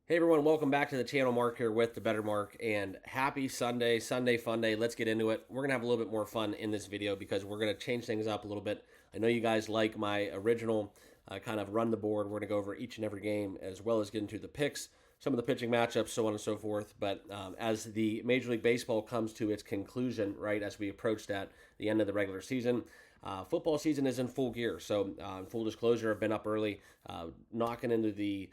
Hey everyone, welcome back to the channel. Mark here with the Better Mark, and happy Sunday, Sunday fun day. Let's get into it. We're gonna have a little bit more fun in this video because we're gonna change things up a little bit. I know you guys like my original kind of run the board. We're gonna go over each and every game as well as get into the picks, some of the pitching matchups, so on and so forth. But as the Major League Baseball comes to its conclusion, right, as we approach the end of the regular season, football season is in full gear. So, full disclosure, I've been up early, knocking into the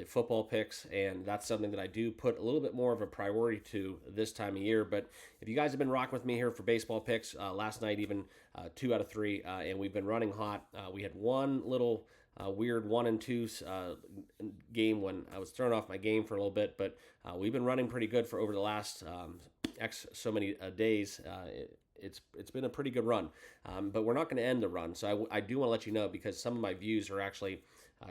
football picks, and that's something that I do put a little bit more of a priority to this time of year. But if you guys have been rocking with me here for baseball picks, last night even 2 out of 3, and we've been running hot. We had one little weird 1 and 2 game when I was throwing off my game for a little bit, but we've been running pretty good for over the last X so many days. It's been a pretty good run, but we're not going to end the run. So I do want to let you know because some of my views are actually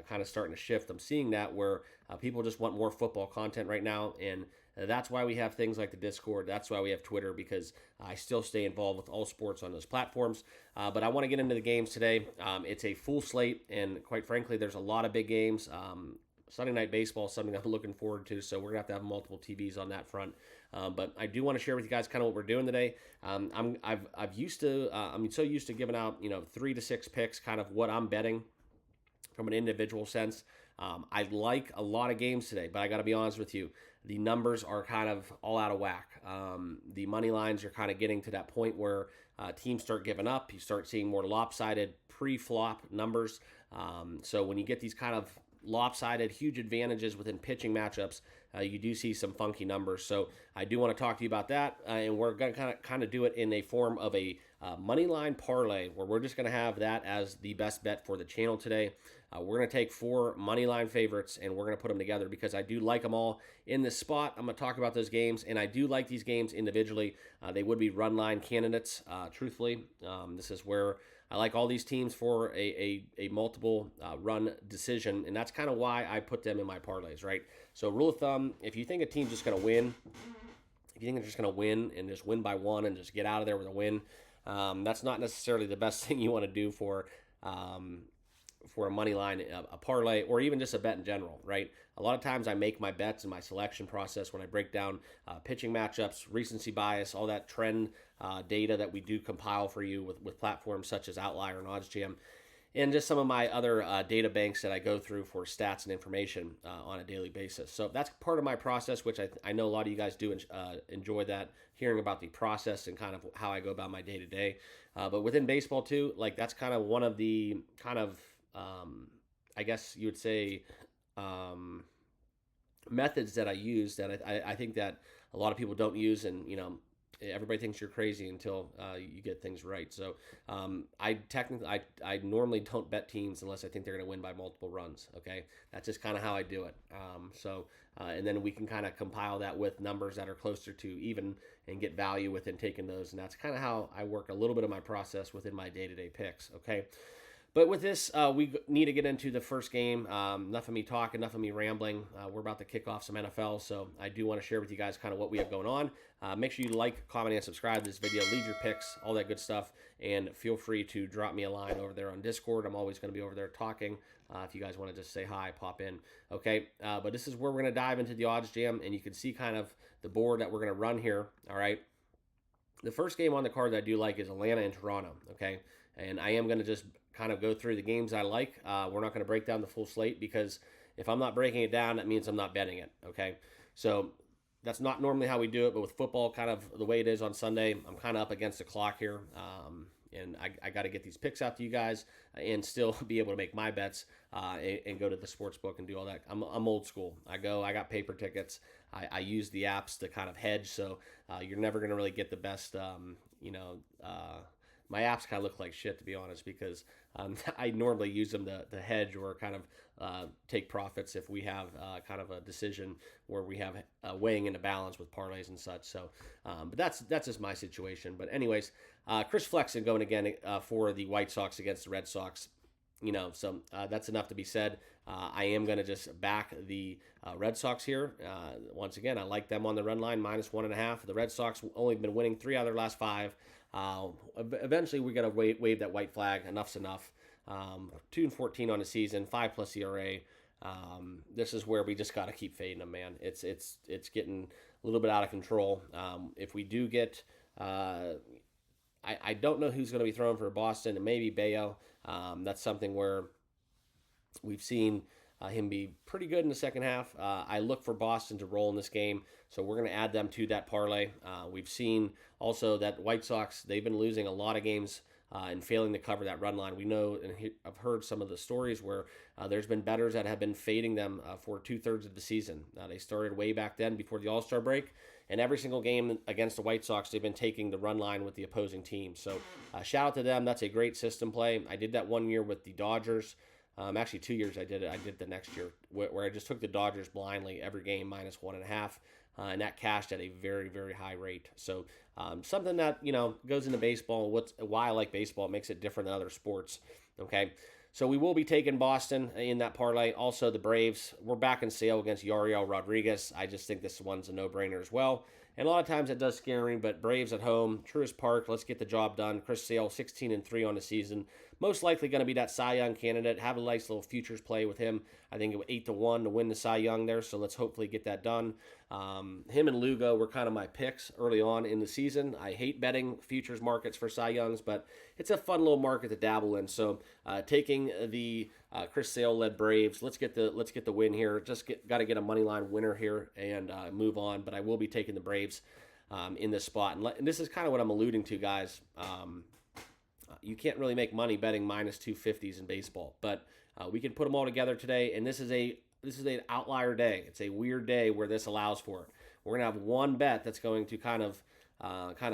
kind of starting to shift. I'm seeing that where people just want more football content right now, and that's why we have things like the Discord. That's why we have Twitter, because I still stay involved with all sports on those platforms. But I want to get into the games today. It's a full slate, and quite frankly, there's a lot of big games. Sunday Night Baseball is something I'm looking forward to, so we're gonna have to have multiple TVs on that front. But I do want to share with you guys kind of what we're doing today. I'm so used to giving out 3 to 6 picks, kind of what I'm betting from an individual sense. I like a lot of games today, but I got to be honest with you, the numbers are kind of all out of whack. The money lines are kind of getting to that point where teams start giving up. You start seeing more lopsided pre-flop numbers. So when you get these kind of lopsided, huge advantages within pitching matchups, you do see some funky numbers. So I do want to talk to you about that, and we're going to kind of do it in a form of a money line parlay, where we're just going to have that as the best bet for the channel today. We're going to take 4 money line favorites, and we're going to put them together because I do like them all in this spot. I'm going to talk about those games, and I do like these games individually. They would be run line candidates, truthfully. This is where I like all these teams for a multiple run decision, and that's kind of why I put them in my parlays, right? So rule of thumb, if you think a team's just going to win, if you think they're just going to win and just win by one and just get out of there with a win, that's not necessarily the best thing you want to do for a money line, a parlay, or even just a bet in general, right? A lot of times I make my bets in my selection process when I break down pitching matchups, recency bias, all that trend data that we do compile for you with platforms such as Outlier and oddsjam, and just some of my other data banks that I go through for stats and information on a daily basis. So that's part of my process, which I know a lot of you guys do enjoy that, hearing about the process and kind of how I go about my day-to-day. But within baseball too, like that's kind of one of the kind of, I guess you would say, methods that I use that I think that a lot of people don't use, and everybody thinks you're crazy until you get things right. So I normally don't bet teams unless I think they're going to win by multiple runs. Okay, that's just kind of how I do it. And then we can kind of compile that with numbers that are closer to even and get value within taking those. And that's kind of how I work a little bit of my process within my day-to-day picks. Okay. But with this, we need to get into the first game. Enough of me talking, enough of me rambling. We're about to kick off some NFL, so I do want to share with you guys kind of what we have going on. Make sure you like, comment, and subscribe to this video. Leave your picks, all that good stuff, and feel free to drop me a line over there on Discord. I'm always going to be over there talking. If you guys want to just say hi, pop in. Okay, but this is where we're going to dive into the odds jam, and you can see kind of the board that we're going to run here. All right. The first game on the card that I do like is Atlanta and Toronto. Okay, and I am going to just kind of go through the games I like. We're not going to break down the full slate because if I'm not breaking it down, that means I'm not betting it. Okay, so that's not normally how we do it, but with football kind of the way it is on Sunday, I'm kind of up against the clock here, and I got to get these picks out to you guys and still be able to make my bets and go to the sports book and do all that. I'm old school. I got paper tickets. I use the apps to kind of hedge, so you're never going to really get the best, my apps kind of look like shit, to be honest, because I normally use them to hedge or kind of take profits if we have kind of a decision where we have weighing into balance with parlays and such. So, but that's just my situation. But anyways, Chris Flexen going again for the White Sox against the Red Sox. So that's enough to be said. I am going to just back the Red Sox here. Once again, I like them on the run line, -1.5. The Red Sox only been winning 3 out of their last 5. Eventually, we got to wave that white flag. Enough's enough. 2-14 on the season, 5+ ERA. This is where we just got to keep fading them, man. It's getting a little bit out of control. If we do get, I don't know who's going to be throwing for Boston, and maybe Bayo. That's something where we've seen him be pretty good in the second half. I look for Boston to roll in this game, so we're going to add them to that parlay. We've seen also that White Sox, they've been losing a lot of games and failing to cover that run line. We know, and I've heard some of the stories where there's been bettors that have been fading them for 2/3 of the season. They started way back then before the All-Star break, and every single game against the White Sox, they've been taking the run line with the opposing team. So shout out to them. That's a great system play. I did that one year with the Dodgers. Actually, 2 years I did it. I did the next year where I just took the Dodgers blindly every game -1.5, and that cashed at a very, very high rate. So something that goes into baseball. Why I like baseball, it makes it different than other sports. Okay, so we will be taking Boston in that parlay. Also, the Braves. We're back in sale against Yariel Rodriguez. I just think this one's a no-brainer as well. And a lot of times it does scare me, but Braves at home, Truist Park, let's get the job done. Chris Sale, 16-3 on the season. Most likely going to be that Cy Young candidate. Have a nice little futures play with him. I think it was 8-1 to win the Cy Young there, so let's hopefully get that done. Him and Lugo were kind of my picks early on in the season. I hate betting futures markets for Cy Youngs, but it's a fun little market to dabble in. So taking the Chris Sale-led Braves, let's get the win here. Got to get a money line winner here and move on. But I will be taking the Braves in this spot, and this is kind of what I'm alluding to, guys. You can't really make money betting -250s in baseball, but we can put them all together today. And this is an outlier day. It's a weird day where this allows for it. We're gonna have one bet that's going to kind of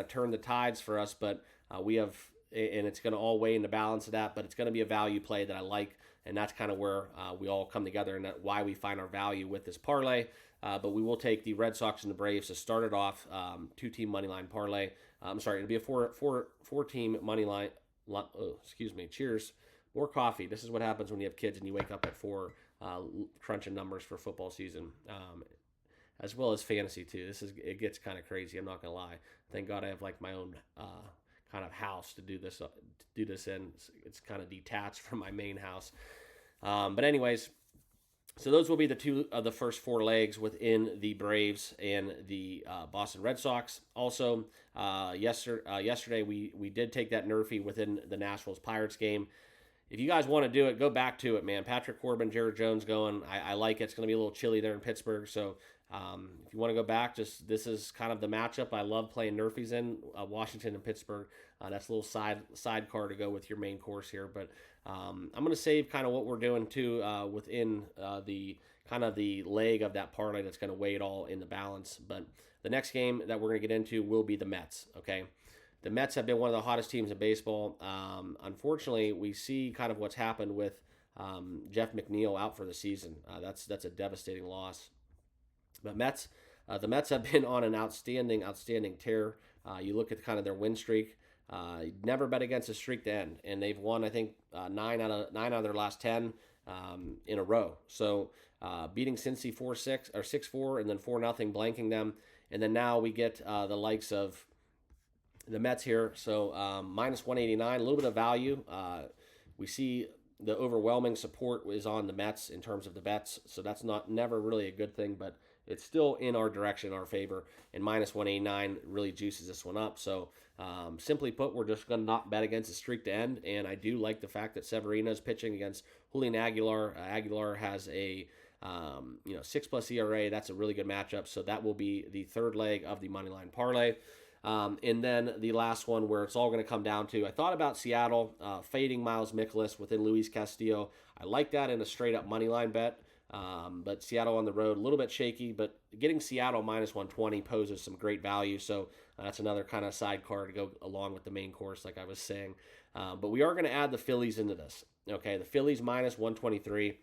turn the tides for us, but we have, and it's going to all weigh in the balance of that. But it's going to be a value play that I like, and that's kind of where we all come together, and that's why we find our value with this parlay. But we will take the Red Sox and the Braves to start it off. 2-team money line parlay. I'm sorry, it'll be a four-team money line. Oh, excuse me. Cheers. More coffee. This is what happens when you have kids and you wake up at 4 crunching numbers for football season, as well as fantasy too. It gets kind of crazy. I'm not gonna lie. Thank God I have like my own kind of house to do this in. It's kind of detached from my main house. But anyways, so those will be the two of the first 4 legs within the Braves and the Boston Red Sox. Also, yesterday we did take that nrfi within the Nationals Pirates game. If you guys want to do it, go back to it, man. Patrick Corbin, Jared Jones going. I like it. It's going to be a little chilly there in Pittsburgh. So if you want to go back, this is kind of the matchup I love playing nrfis in, Washington and Pittsburgh. That's a little sidecar to go with your main course here. But I'm going to save kind of what we're doing too within the kind of the leg of that parlay that's going to weigh it all in the balance. But the next game that we're going to get into will be the Mets, okay? The Mets have been one of the hottest teams in baseball. Unfortunately, we see kind of what's happened with Jeff McNeil out for the season. That's a devastating loss. But the Mets have been on an outstanding tear. You look at kind of their win streak. Never bet against a streak to end, and they've won, I think, 9 out of their last 10 in a row. So beating Cincy 4-6 or 6-4, and then 4-0, blanking them, and then now we get the likes of the Mets here. So -189, a little bit of value. We see the overwhelming support is on the Mets in terms of the bets, so that's never really a good thing, but it's still in our direction, our favor, and -189 really juices this one up. So simply put, we're just going to not bet against the streak to end, and I do like the fact that Severino's pitching against Julian Aguilar. Aguilar has a 6+ ERA. That's a really good matchup, so that will be the third leg of the moneyline parlay. And then the last one where it's all going to come down to, I thought about Seattle fading Miles Mikolas within Luis Castillo. I like that in a straight-up moneyline bet. But Seattle on the road, a little bit shaky, but getting Seattle -120 poses some great value. So that's another kind of sidecar to go along with the main course, like I was saying. But we are going to add the Phillies into this. Okay, the Phillies -123.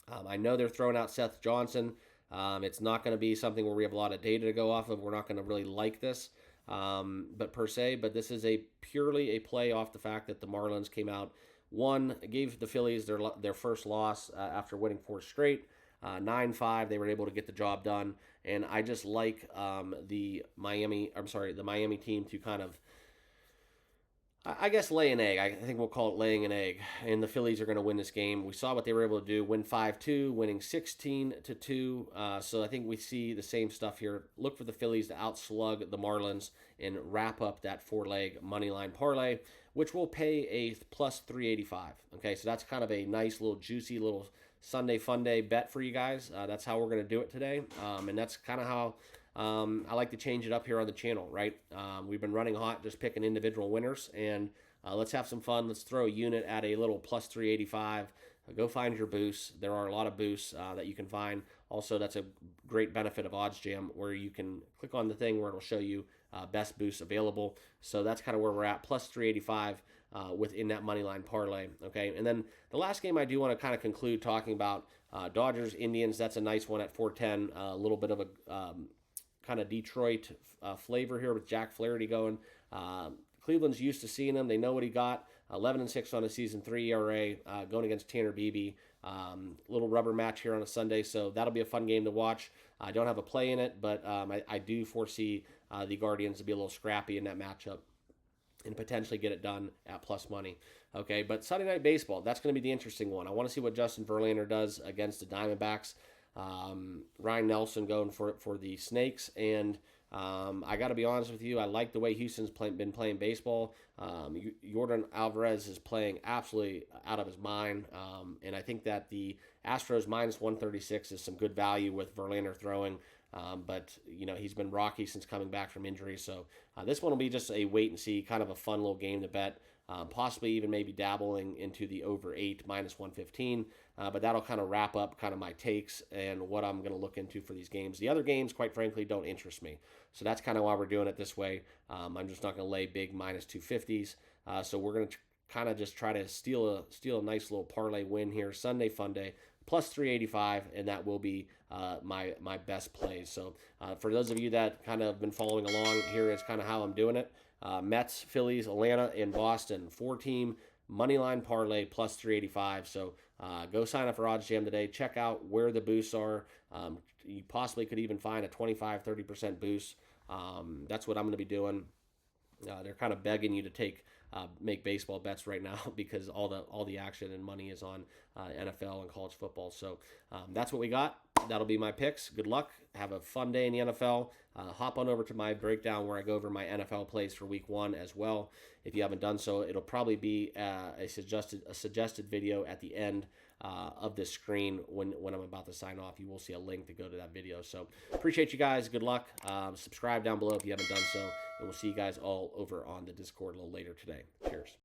I know they're throwing out Seth Johnson. It's not going to be something where we have a lot of data to go off of. We're not going to really like this, but this is purely a play off the fact that the Marlins came out. Gave the Phillies their first loss after winning 4 straight. 9-5, they were able to get the job done, and I just like the Miami team to kind of I guess lay an egg. I think we'll call it laying an egg. And the Phillies are going to win this game. We saw what they were able to do, win 5-2, winning 16-2. So I think we see the same stuff here. Look for the Phillies to outslug the Marlins and wrap up that 4-leg money line parlay, which will pay a plus 385. Okay, so that's kind of a nice little juicy little Sunday fun day bet for you guys. That's how we're going to do it today. And that's kind of how I like to change it up here on the channel, right? We've been running hot, just picking individual winners, and let's have some fun. Let's throw a unit at a little plus 385. Go find your boosts. There are a lot of boosts that you can find. Also, that's a great benefit of oddsjam, where you can click on the thing where it'll show you best boosts available. So that's kind of where we're at, plus 385 within that money line parlay. Okay, and then the last game I do want to kind of conclude talking about Dodgers Indians. That's a nice one at 410. A little bit of a kind of Detroit flavor here with Jack Flaherty going. Cleveland's used to seeing him. They know what he got. 11-6 on a season 3 ERA, going against Tanner Beebe. Little rubber match here on a Sunday, so that'll be a fun game to watch. I don't have a play in it, but I do foresee the Guardians to be a little scrappy in that matchup and potentially get it done at plus money. Okay, but Sunday Night Baseball, that's going to be the interesting one. I want to see what Justin Verlander does against the Diamondbacks. Ryan Nelson going for the Snakes, and I got to be honest with you, I like the way Houston's been playing baseball. Jordan Alvarez is playing absolutely out of his mind, and I think that the Astros minus 136 is some good value with Verlander throwing. But, you know, he's been rocky since coming back from injury. So this one will be just a wait and see, kind of a fun little game to bet. Possibly even maybe dabbling into the over 8 minus 115. But that'll kind of wrap up kind of my takes and what I'm going to look into for these games. The other games, quite frankly, don't interest me. So that's kind of why we're doing it this way. I'm just not going to lay big minus 250s. So we're going to kind of just try to steal a nice little parlay win here. Sunday fun day. Plus 385, and that will be my best plays. So for those of you that kind of been following along, here is kind of how I'm doing it. Mets, Phillies, Atlanta, and Boston. 4-team moneyline parlay plus 385. So go sign up for OddsJam today. Check out where the boosts are. You possibly could even find a 25-30% boost. That's what I'm going to be doing. They're kind of begging you to make baseball bets right now because all the action and money is on NFL and college football. So that's what we got. That'll be my picks. Good luck. Have a fun day in the NFL. Hop on over to my breakdown where I go over my NFL plays for week 1 as well. If you haven't done so, it'll probably be a suggested video at the end of this screen when I'm about to sign off. You will see a link to go to that video. So appreciate you guys. Good luck. Subscribe down below if you haven't done so. And we'll see you guys all over on the Discord a little later today. Cheers.